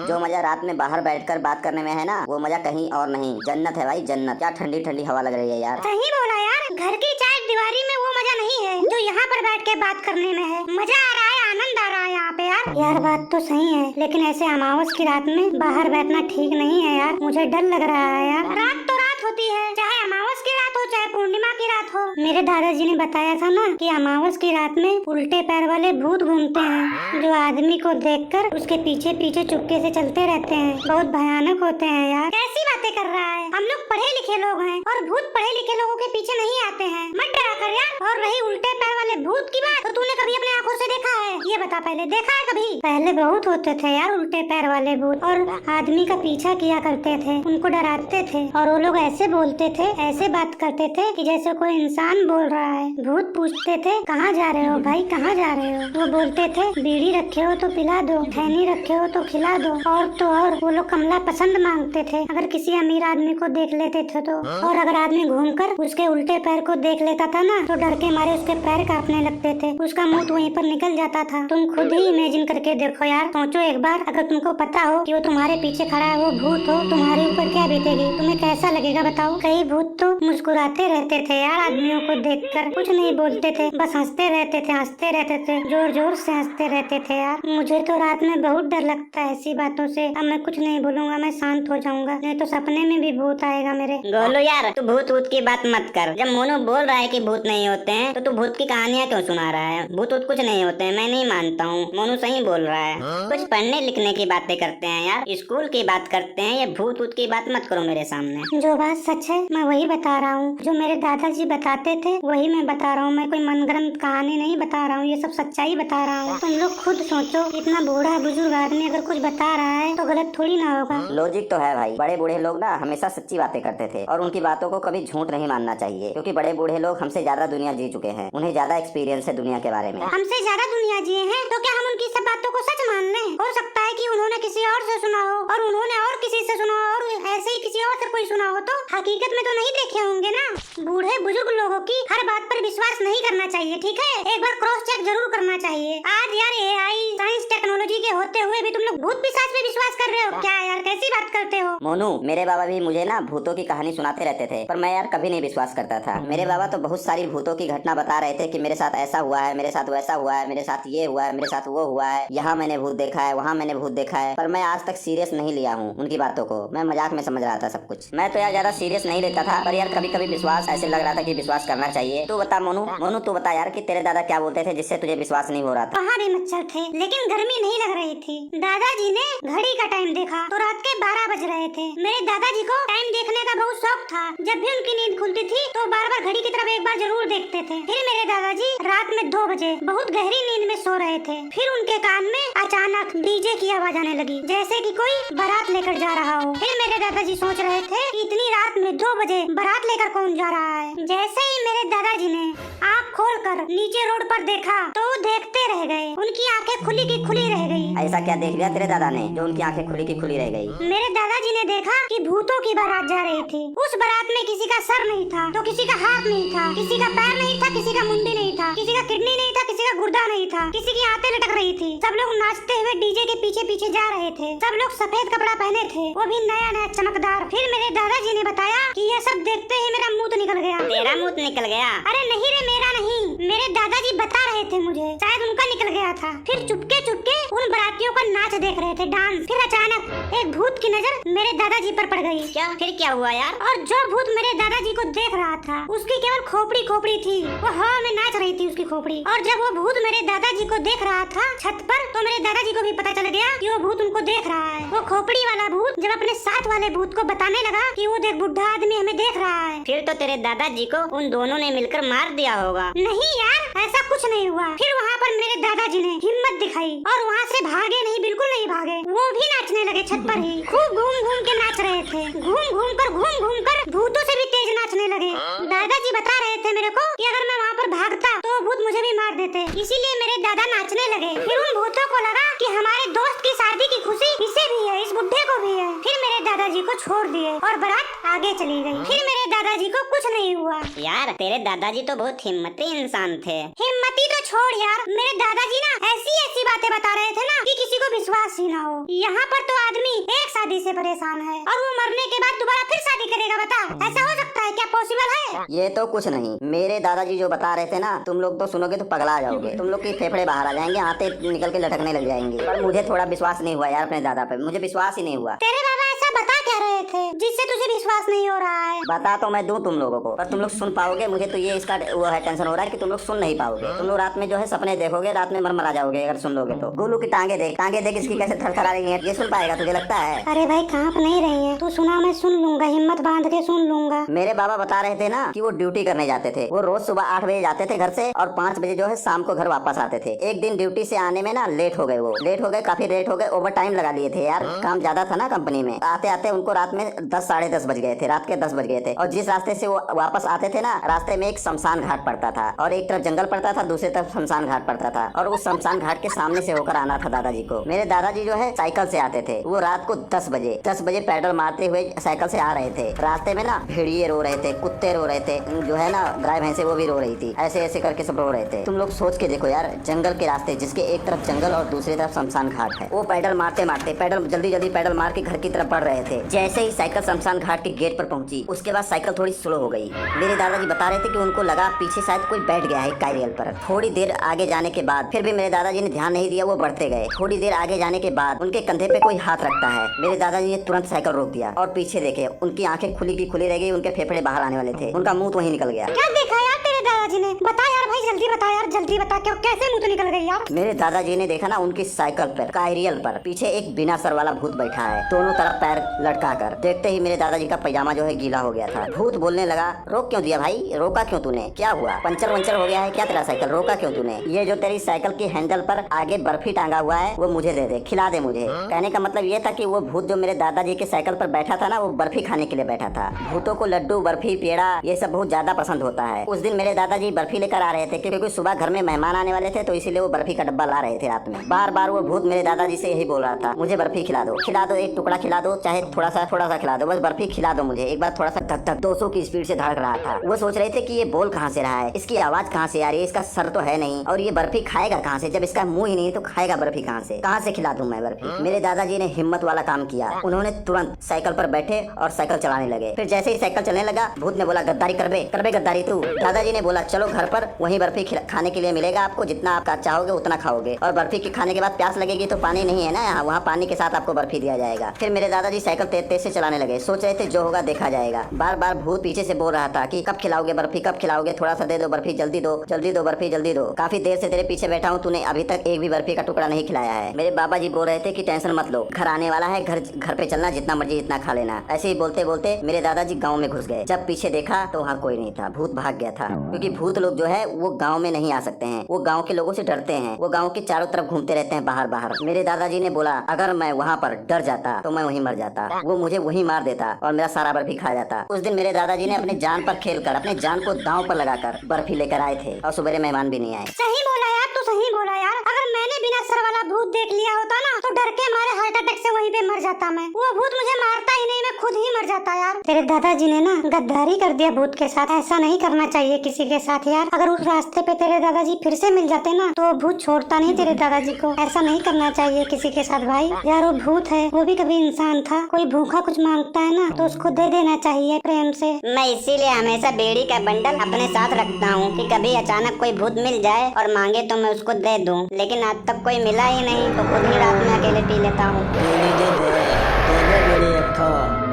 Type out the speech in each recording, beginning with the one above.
जो मजा रात में बाहर बैठकर बात करने में है ना, वो मजा कहीं और नहीं। जन्नत है भाई जन्नत। क्या ठंडी ठंडी हवा लग रही है यार। सही बोला यार, घर की चार दीवारी में वो मजा नहीं है जो यहाँ पर बैठ के बात करने में है। मजा आ रहा है, आनंद आ रहा है यहाँ पे यार। यार बात तो सही है, लेकिन ऐसे अमावस की रात में बाहर बैठना ठीक नहीं है यार। मुझे डर लग रहा है यार। रात तो रात होती है, चाहे अमावस की रात हो चाहे पूर्णिमा की रात हो। मेरे दादाजी ने बताया था ना कि अमावस की रात में उल्टे पैर वाले भूत घूमते हैं, जो आदमी को देखकर उसके पीछे पीछे चुपके से चलते रहते हैं। बहुत भयानक होते हैं यार। कैसी बातें कर रहा है, हम लोग पढ़े लिखे लोग हैं और भूत पढ़े लिखे लोगों के पीछे नहीं आते हैं। मत डरा कर यार। और रही उल्टे पैर वाले भूत की बात, तो तूने कभी अपने आंखों से देखा है? ये बता, पहले देखा है कभी? पहले बहुत होते थे यार उल्टे पैर वाले भूत, और आदमी का पीछा किया करते थे, उनको डराते थे। और वो लोग ऐसे बोलते थे, ऐसे बात करते थे कि जैसे कोई इंसान बोल रहा है। भूत पूछते थे कहाँ जा रहे हो भाई, कहाँ जा रहे हो? वो बोलते थे बीड़ी रखे हो तो पिला दो, खैनी रखे हो तो खिला दो। और तो और वो लोग कमला पसंद मांगते थे अगर किसी अमीर आदमी को देख लेते थे तो। और अगर आदमी घूमकर उसके उल्टे पैर को देख लेता था ना, तो डर के मारे उसके पैर कांपने लगते थे, उसका मुंह वहीं पर निकल जाता था। तुम खुद ही इमेजिन करके देखो यार, सोचो एक बार, अगर तुमको पता हो कि वो तुम्हारे पीछे खड़ा है, वो भूत हो, तुम्हारे ऊपर क्या बीतेगी? तुम्हें कैसा लगेगा बताओ? कई भूत तो मुस्कुराते रहते थे यार आदमियों को देखकर, कुछ नहीं बोलते थे, बस हंसते रहते थे, हंसते रहते थे, जोर जोर से हंसते रहते थे यार। मुझे तो रात में बहुत डर लगता है ऐसी बातों से। अब मैं कुछ नहीं बोलूंगा, मैं शांत हो जाऊंगा, नहीं तो सपने में भी भूत आएगा मेरे। गोलू यार, तू भूत वूत की बात मत कर। जब मोनू बोल रहा है कि भूत नहीं होते हैं, तो तू भूत की कहानियाँ क्यों सुना रहा है? भूत वूत कुछ नहीं होते हैं, मैं नहीं मानता हूँ। मोनू सही बोल रहा है। कुछ पढ़ने लिखने की बातें करते हैं यार, स्कूल की बात करते हैं। ये भूत वूत की बात मत करो मेरे सामने। जो बात सच है मैं वही बता रहा हूँ, जो मेरे दादाजी बताते थे वही मैं बता रहा हूँ। मैं कोई मनगढ़ंत कहानी नहीं बता रहा हूँ, ये सब सच्चाई बता रहा हूँ। तुम लोग खुद सोचो, इतना बूढ़ा बुजुर्ग आदमी अगर कुछ बता रहा है तो गलत थोड़ी ना होगा। लॉजिक तो है भाई। बड़े बूढ़े लोग ना हमेशा सच्ची बातें करते थे, और उनकी बातों को कभी झूठ नहीं मानना चाहिए, क्योंकि बड़े बूढ़े लोग हमसे ज्यादा दुनिया जी चुके हैं, उन्हें ज्यादा एक्सपीरियंस है दुनिया के बारे में। हमसे ज्यादा दुनिया जिए हैं, तो क्या हम उनकी सब बातों को सच मान लें? हो सकता है कि उन्होंने किसी और से सुना हो, और उन्होंने और किसी से सुना हो, और ऐसे ही किसी और से कोई सुना हो, तो हकीकत में तो नहीं देखे होंगे ना। बूढ़े बुजुर्ग लोगों की हर बात पर विश्वास नहीं करना चाहिए, ठीक है? एक बार क्रॉस चेक जरूर करना चाहिए। आज यार AI साइंस टेक्नोलॉजी के होते हुए भी तुम लोग भूत पिशाच पे विश्वास कर रहे हो क्या यार? कैसी बात करते हो? मोनू, मेरे बाबा भी मुझे ना भूतों की कहानी सुनाते रहते थे, पर मैं यार कभी नहीं विश्वास करता था। मेरे बाबा तो बहुत सारी भूतों की घटना बता रहे थे कि मेरे साथ ऐसा हुआ है, मेरे साथ वैसा हुआ है, मेरे साथ ये हुआ है, मेरे साथ वो हुआ है, यहाँ मैंने भूत देखा है, वहाँ मैंने भूत देखा है। पर मैं आज तक सीरियस नहीं लिया हूँ उनकी बातों को। मैं मजाक में समझ रहा था सब कुछ। मैं तो यार ज्यादा सीरियस नहीं लेता था, पर यार कभी कभी विश्वास ऐसे लग रहा था कि विश्वास करना चाहिए। तू बता मोनू, मोनू तू बता यार कि तेरे दादा क्या बोलते थे जिससे तुझे विश्वास नहीं हो रहा था? वहाँ भी मच्छर थे, लेकिन गर्मी नहीं लग रही थी। दादाजी ने घड़ी का टाइम देखा तो रात के 12 बज रहे थे। मेरे दादाजी को टाइम देखने का बहुत शौक था। जब भी उनकी नींद खुलती थी तो बार बार घड़ी की तरफ एक बार जरूर देखते थे। फिर मेरे दादाजी रात में 2 बजे बहुत गहरी नींद में सो रहे थे। फिर उनके कान में अचानक डीजे की आवाज आने लगी, जैसे कि कोई बारात लेकर जा रहा हो। फिर मेरे दादाजी सोच रहे थे कि इतनी रात में 2 बजे बारात लेकर कौन जा रहा है। जैसे ही मेरे दादाजी ने आँख खोलकर नीचे रोड पर देखा तो देखते रह गए। उनकी आंखें खुली की खुली रह गई। ऐसा क्या देख लिया तेरे दादा ने जो उनकी आंखें खुली की खुली रह गई? मेरे दादाजी ने देखा कि भूतों की बारात जा रही थी। उस बारात में किसी का सर नहीं था तो किसी का हाथ नहीं था, किसी का पैर नहीं था, किसी का मुंडी नहीं था, किसी का किडनी नहीं था, किसी का गुर्दा नहीं था, किसी की आंतें लटक रही थी। सब लोग नाचते हुए डीजे के पीछे पीछे जा रहे थे। सब लोग सफेद कपड़ा पहने थे, वो भी नया नया चमकदार। फिर मेरे दादाजी ने बताया कि ये सब देखते ही मेरा मुंह निकल गया। तेरा मुंह निकल गया? अरे नहीं रे, मेरा नहीं, मेरे दादाजी बता रहे थे मुझे, शायद उनका निकल गया था। फिर चुपके चुपके उन बारातियों का नाच देख रहे थे, डांस। फिर अचानक एक भूत की नजर मेरे दादाजी पर पड़ गई। क्या? फिर क्या हुआ यार? और जो भूत मेरे दादाजी को देख रहा था उसकी केवल खोपड़ी खोपड़ी थी, वो हवा में नाच रही थी उसकी खोपड़ी। और जब वो भूत मेरे दादाजी को देख रहा था छत पर, तो मेरे दादाजी को भी पता चल गया कि वो भूत उनको देख रहा है। वो खोपड़ी वाला भूत जब अपने साथ वाले भूत को बताने लगा कि वो देख बुढ़ा आदमी हमें देख रहा है। फिर तो तेरे दादाजी को उन दोनों ने मिलकर मार दिया होगा। नहीं यार, ऐसा कुछ नहीं हुआ। फिर वहाँ पर मेरे दादाजी ने हिम्मत दिखाई और वहाँ से भागे नहीं, बिल्कुल नहीं भागे। वो भी नाचने लगे छत पर ही, खूब घूम घूम के नाच रहे थे। घूम घूम कर भूतों से भी तेज नाचने लगे। दादाजी बता रहे थे मेरे को कि अगर मैं वहाँ पर भागता तो भूत मुझे भी मार देते, इसीलिए मेरे दादा नाचने लगे। फिर उन भूतों को लगा कि हमारे दोस्त की शादी की खुशी इसे भी है, इस बुढ़े को भी है। फिर मेरे दादा दादाजी को छोड़ दिए और बारात आगे चली गई। फिर मेरे दादाजी को कुछ नहीं हुआ। यार तेरे दादाजी तो बहुत हिम्मती इंसान थे। हिम्मती तो छोड़ यार, मेरे दादाजी ना ऐसी ऐसी बातें बता रहे थे ना कि किसी को विश्वास ही ना हो। यहाँ पर तो आदमी एक शादी से परेशान है और वो मरने के बाद दोबारा फिर शादी करेगा। बता, ऐसा हो सकता है क्या? पॉसिबल है? ये तो कुछ नहीं, मेरे दादाजी जो बता रहे थे ना, तुम लोग तो सुनोगे तो पगला जाओगे। तुम लोग के फेफड़े बाहर आ जाएंगे, आते निकल के लटकने लग जाएंगे। पर मुझे थोड़ा विश्वास नहीं हुआ यार अपने दादा पे, मुझे विश्वास ही नहीं हुआ। तेरे बाबा ऐसा बता क्या रहे थे जिससे तुझे विश्वास नहीं हो रहा है? बता तो मैं दूं तुम लोगों को, पर तुम लोग सुन पाओगे? मुझे तो ये इसका वो है, टेंशन हो रहा है कि तुम लोग सुन नहीं पाओगे। तुम लोग रात में जो है सपने देखोगे, रात में मरमरा जाओगे अगर सुन लोगे तो। गोलू की टांगे देख इसकी कैसे थरथरा रही है, ये सुन पाएगा तुझे लगता है? अरे भाई कांप नहीं रही है, तू सुना, मैं सुन लूंगा, हिम्मत बांध के सुन लूंगा। मेरे बाबा बता रहे थे ना कि वो ड्यूटी करने जाते थे। वो रोज सुबह 8 बजे जाते थे घर से और 5 बजे जो है शाम को घर वापस आते थे। एक दिन ड्यूटी से आने में ना लेट हो गए, वो लेट हो गए, काफी लेट हो गए, ओवर टाइम लगा लिए थे यार, काम ज्यादा था ना कंपनी में। आते आते उनको रात में 10 साढ़े 10 बज गए थे, रात के 10 बज गए थे। और जिस रास्ते से वो वापस आते थे ना, रास्ते में एक शमशान घाट पड़ता था और एक तरफ जंगल पड़ता था, दूसरी तरफ शमशान घाट पड़ता था। और उस शमशान घाट के सामने से होकर आना था दादाजी को। मेरे दादाजी जो है साइकिल से आते थे। वो रात को 10 बजे पैडल मारते हुए साइकिल से आ रहे थे। रास्ते में ना भेड़िए रो रहे थे, कुत्ते रो रहे थे, जो है ना गाय भैंसे वो भी रो रही थी। ऐसे ऐसे करके सब रो रहे थे। तुम लोग सोच के देखो यार, जंगल के रास्ते जिसके एक तरफ जंगल और दूसरी तरफ शमशान घाट है, वो पैडल मारते पैडल जल्दी पैडल मार के घर की तरफ बढ़ रहे थे। जैसे ही साइकिल शमशान घाट के गेट पर पहुंची, उसके बाद साइकिल थोड़ी स्लो हो गई। मेरे दादाजी बता रहे थे कि उनको लगा पीछे शायद कोई बैठ गया है कारियल पर। थोड़ी देर आगे जाने के बाद फिर भी मेरे दादाजी ने ध्यान नहीं दिया, वो बढ़ते गए। थोड़ी देर आगे जाने के बाद उनके कंधे पे कोई हाथ रखता है। मेरे दादाजी ने तुरंत साइकिल रोक दिया और पीछे देखे, उनकी आंखें खुली की खुली रह गई, उनके फेफड़े बाहर आने वाले थे, उनका मुंह तो वहीं निकल गया। क्या देखा यार तेरे दादाजी ने? बता यार भाई, जल्दी बता यार, जल्दी बता, क्यों कैसे मुंह तो निकल गई यार? मेरे दादाजी ने देखा ना, उनकी साइकिल पर कारियल पर पीछे एक बिना सर वाला भूत बैठा है, दोनों तरफ पैर लटका कर। देखते ही मेरे दादाजी का पैजामा जो है गीला हो गया था। भूत बोलने लगा, रोक क्यों दिया भाई, रोका क्यों तूने, क्या हुआ, पंचर वंचर हो गया है क्या तेरा साइकिल, रोका क्यों तूने? ये जो तेरी साइकिल की हैंडल पर आगे बर्फी टांगा हुआ है वो मुझे दे दे, खिला दे मुझे। कहने का मतलब ये था कि वो भूत जो मेरे दादाजी के साइकिल पर बैठा था ना, वो बर्फी खाने के लिए बैठा था। भूतों को लड्डू, बर्फी, पेड़ा ये सब बहुत ज्यादा पसंद होता है। उस दिन मेरे दादाजी बर्फी लेकर आ रहे थे क्योंकि सुबह घर में मेहमान आने वाले थे, तो इसीलिए वो बर्फी का डब्बा ला रहे थे रात में। बार बार वो भूत मेरे दादाजी से यही बोल रहा था, मुझे बर्फी खिला दो, एक टुकड़ा खिला दो, चाहे थोड़ा सा खिला दो, बस बर्फी खिला दो मुझे। एक बार थोड़ा सा धक धक 200 की स्पीड से धड़क रहा था। वो सोच रहे थे कि ये बोल कहाँ से रहा है, इसकी आवाज कहाँ से आ रही है, इसका सर तो है नहीं, और ये बर्फी खाएगा कहाँ से, जब इसका मुंह ही नहीं तो खाएगा बर्फी कहाँ से खिला दूं मैं बर्फी। मेरे दादाजी ने हिम्मत वाला काम किया, उन्होंने तुरंत साइकिल पर बैठे और साइकिल चलाने लगे। फिर जैसे ही साइकिल चलने लगा, भूत ने बोला, गद्दारी करबे गद्दारी तू। दादाजी ने बोला, चलो घर पर, वहीं बर्फी खाने के लिए मिलेगा आपको, जितना आप चाहोगे उतना खाओगे, और बर्फी के खाने के बाद प्यास लगेगी तो पानी नहीं है ना यहाँ, वहाँ पानी के साथ आपको बर्फी दिया जाएगा। फिर मेरे दादाजी साइकिल तेज से चलाने लगे, सोच रहे थे जो होगा देखा जाएगा। बार बार भूत पीछे से बोल रहा था कि कब खिलाओगे बर्फी, कब खिलाओगे, थोड़ा सा दे दो बर्फी, जल्दी दो बर्फी, जल्दी दो, काफी देर से तेरे पीछे बैठा हूँ, तूने अभी तक एक भी बर्फी का टुकड़ा नहीं खिलाया है। मेरे बाबा जी बोल रहे थे कि टेंशन मत लो, घर आने वाला है, घर पे चलना, जितना मर्जी इतना खा लेना। ऐसे ही बोलते बोलते मेरे दादाजी गाँव में घुस गए। जब पीछे देखा तो वहाँ कोई नहीं था, भूत भाग गया था। क्योंकि भूत लोग जो है वो गाँव में नहीं आ सकते हैं, वो गाँव के लोगों से डरते हैं, वो गाँव के चारों तरफ घूमते रहते हैं बाहर। मेरे दादाजी ने बोला, अगर मैं वहाँ पर डर जाता तो मैं वहीं मर जाता, वो मुझे वहीं मार देता और मेरा सारा बर्फी खा जाता। उस दिन मेरे दादाजी ने अपने जान पर खेलकर, अपने जान को दांव पर लगाकर बर्फी लेकर आए थे और सुबह मेहमान भी नहीं आए। सही बोला यार, तू सही बोला यार। अगर मैंने बिना सर वाला भूत देख लिया होता ना, तो डर के मारे हार्ट अटैक से वहीं पे मर जाता मैं। वो भूत मुझे मारता ही नहीं, मैं खुद ही मर जाता यार। तेरे दादाजी ने ना गद्दारी कर दिया भूत के साथ, ऐसा नहीं करना चाहिए किसी के साथ यार। अगर उस रास्ते पे तेरे दादाजी फिर से मिल जाते ना, तो भूत छोड़ता नहीं तेरे दादाजी को। ऐसा नहीं करना चाहिए किसी के साथ भाई। यार वो भूत है, वो भी कभी इंसान था। कोई भूखा कुछ मांगता है ना, तो उसको दे देना चाहिए प्रेम से। मैं इसीलिए हमेशा बीड़ी का बंडल अपने साथ रखता हूँ कि कभी अचानक कोई भूत मिल जाए और मांगे तो मैं उसको दे दूँ। लेकिन आज तक कोई मिला ही नहीं, तो खुद ही रात में अकेले पी लेता हूँ।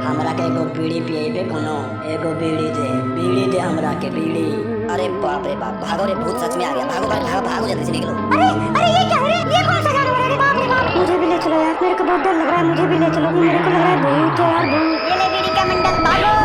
हमरा के एगो बीड़ी पिएबे कोनो, एगो बीड़ी दे हमरा के बीड़ी। अरे बाप रे बाप, भागो रे, भूत सच में आ गया, भागो जल्दी से निकलो। अरे ये क्या है? ये कौन सा जानवर है? बाप रे बाप, मुझे भी ले चलो यार, मेरे को बहुत डर लग रहा है, मुझे भी ले चलो, मेरे को लग रहा है भूत है यार, भूत। ये ले बीड़ी का बंडल, भागो।